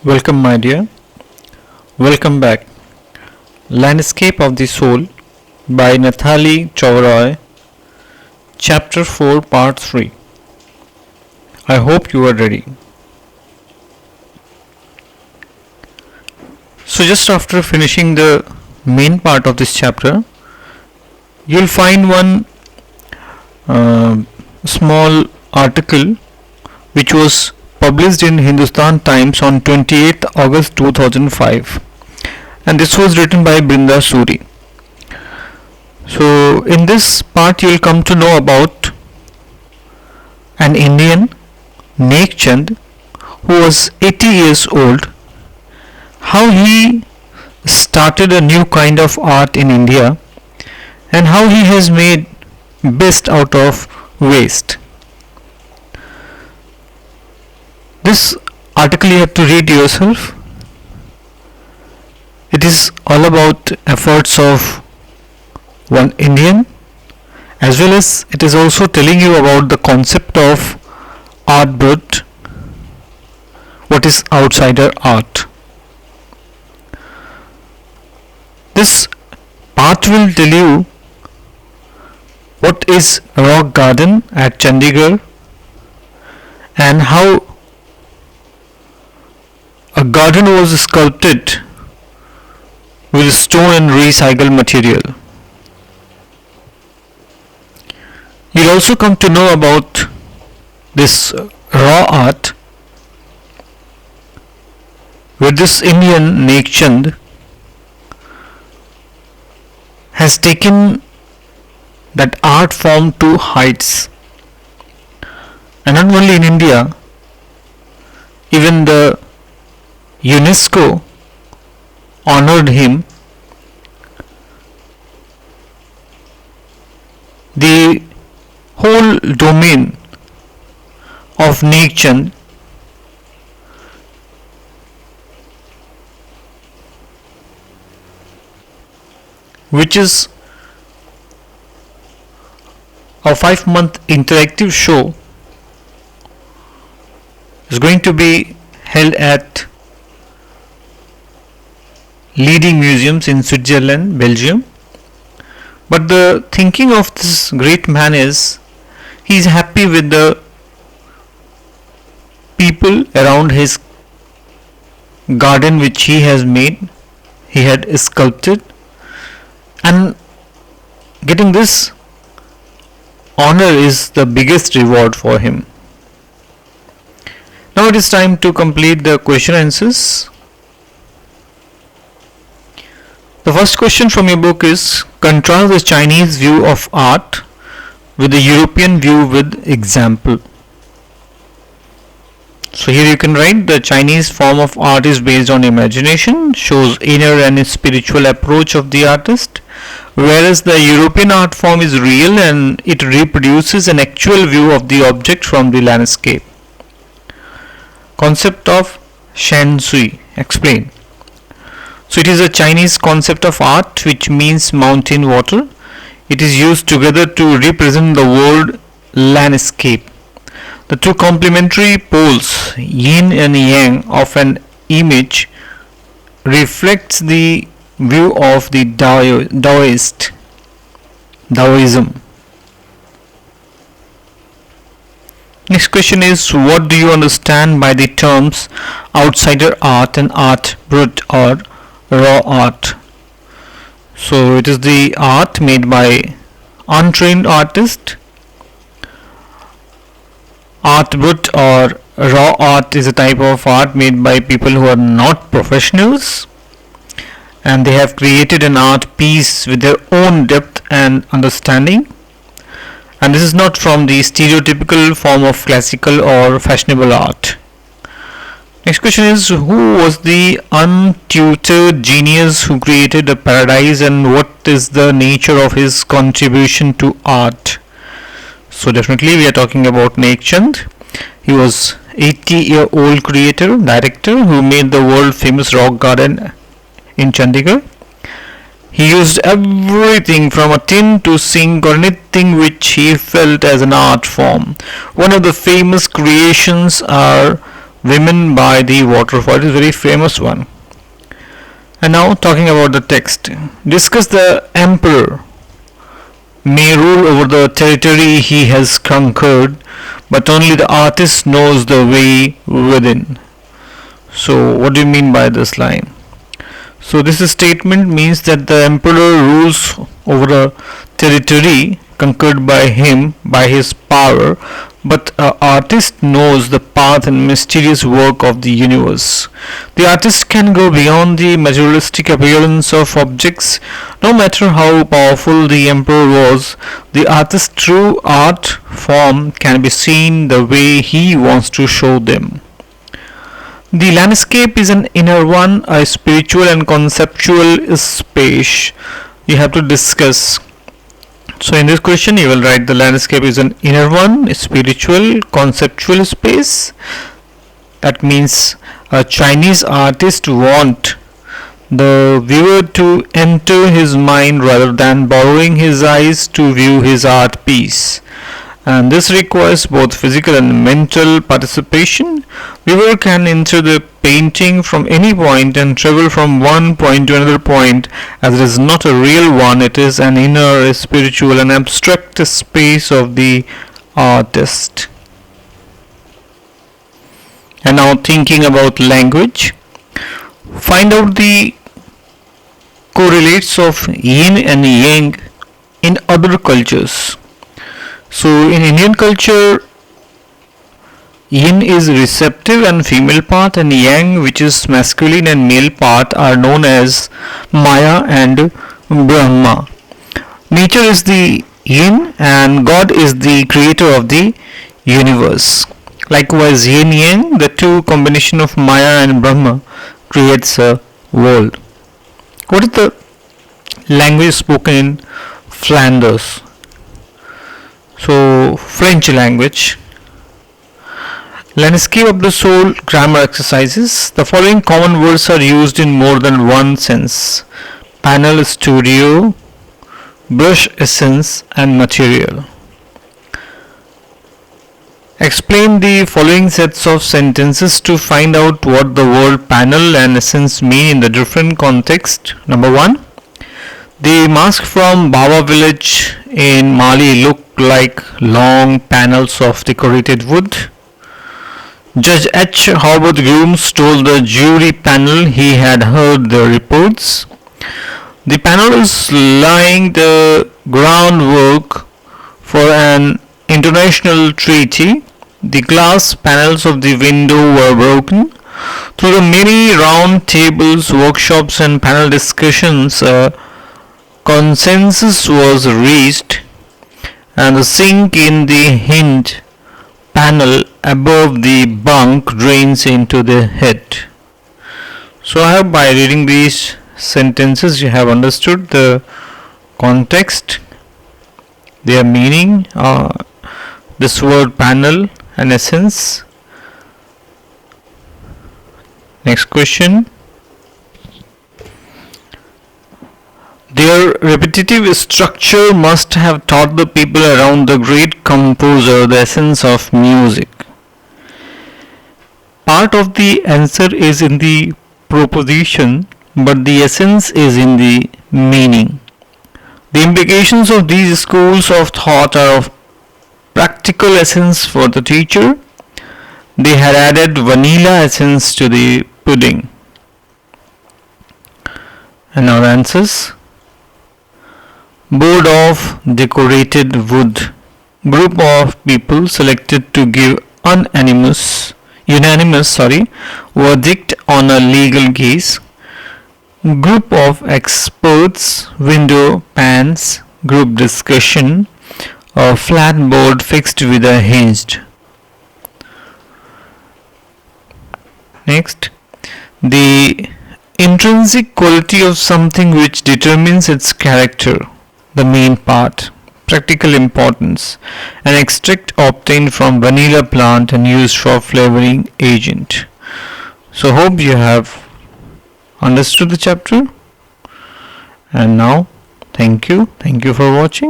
Welcome, my dear. Welcome back. Landscape of the Soul by Nathalie Chauroy, Chapter 4, Part 3. I hope you are ready. So, just after finishing the main part of this chapter, you'll find one small article which was published in Hindustan Times on 28th August 2005, and this was written by Brinda Suri. So in this part you will come to know about an Indian, Nek Chand, who was 80 years old, how he started a new kind of art in India, and how he has made best out of waste. This article you have to read yourself. It is all about efforts of one Indian, as well as it is also telling you about the concept of art brut, what is outsider art. This part will tell you what is rock garden at Chandigarh and how a garden was sculpted with stone and recycled material. You'll also come to know about this raw art where this Indian Nek Chand has taken that art form to heights, and not only in India, even the UNESCO honored him. The whole domain of Nek Chand which is a 5-month interactive show is going to be held at leading museums in Switzerland, Belgium. But the thinking of this great man is he is happy with the people around his garden which he has made, he had sculpted, and getting this honor is the biggest reward for him. Now it is time to complete the question answers. The first question from your book is contrast the Chinese view of art with the European view with example. So here you can write the Chinese form of art is based on imagination, shows inner and spiritual approach of the artist, whereas the European art form is real and it reproduces an actual view of the object from the landscape. Concept of Shen Sui. Explain. So it is a Chinese concept of art which means mountain water. It is used together to represent the world landscape. The two complementary poles, yin and yang, of an image reflects the view of the Taoism. Next question is, what do you understand by the terms outsider art and art brut or raw art? So it is the art made by untrained artist. Art brut or raw art is a type of art made by people who are not professionals, and they have created an art piece with their own depth and understanding, and this is not from the stereotypical form of classical or fashionable art. Next question is, who was the untutored genius who created the paradise and what is the nature of his contribution to art? So definitely we are talking about Nek Chand. He was 80-year-old creator, director who made the world famous rock garden in Chandigarh. He used everything from a tin to sink or anything which he felt as an art form. One of the famous creations are Women by the Waterfall. It is a very famous one. And now talking about the text. Discuss the emperor may rule over the territory he has conquered, but only the artist knows the way within. So what do you mean by this line? So this statement means that the emperor rules over a territory conquered by him by his power, but an artist knows the path and mysterious work of the universe. The artist can go beyond the materialistic appearance of objects. No matter how powerful the emperor was, the artist's true art form can be seen the way he wants to show them. The landscape is an inner one, a spiritual and conceptual space. You have to discuss. So in this question you will write the landscape is an inner one, spiritual, conceptual space. That means a Chinese artist want the viewer to enter his mind rather than borrowing his eyes to view his art piece. And this requires both physical and mental participation. Viewer can enter the painting from any point and travel from one point to another point, as it is not a real one, it is an inner, spiritual and abstract space of the artist. And now thinking about language, find out the correlates of yin and yang in other cultures. So in Indian culture, yin is receptive and female part, and yang, which is masculine and male part, are known as Maya and Brahma. Nature is the yin and God is the creator of the universe. Likewise, yin yang, the two combination of Maya and Brahma, creates a world. What is the language spoken in Flanders? So French language. Landscape of the soul grammar exercises. The following common words are used in more than one sense: panel, studio, brush, essence and material. Explain the following sets of sentences to find out what the word panel and essence mean in the different context. Number 1. The masks from Bawa village in Mali look like long panels of decorated wood. Judge H. Howard Grooms told the jury panel he had heard the reports. The panel is laying the groundwork for an international treaty. The glass panels of the window were broken. Through the many round tables, workshops and panel discussions, consensus was reached, and the sink in the hinge panel above the bunk drains into the head. So I hope by reading these sentences you have understood the context, their meaning, this word panel and essence. Next question. Their repetitive structure must have taught the people around the great composer the essence of music. Part of the answer is in the proposition, but the essence is in the meaning. The implications of these schools of thought are of practical essence for the teacher. They had added vanilla essence to the pudding. And our answers. Board of decorated wood. Group of people selected to give unanimous verdict on a legal case. Group of experts. Window pans. Group discussion. A flat board fixed with a hinged. Next, the intrinsic quality of something which determines its character. The main part. Practical importance. An extract obtained from vanilla plant and used for flavoring agent. So hope you have understood the chapter. And now, thank you for watching.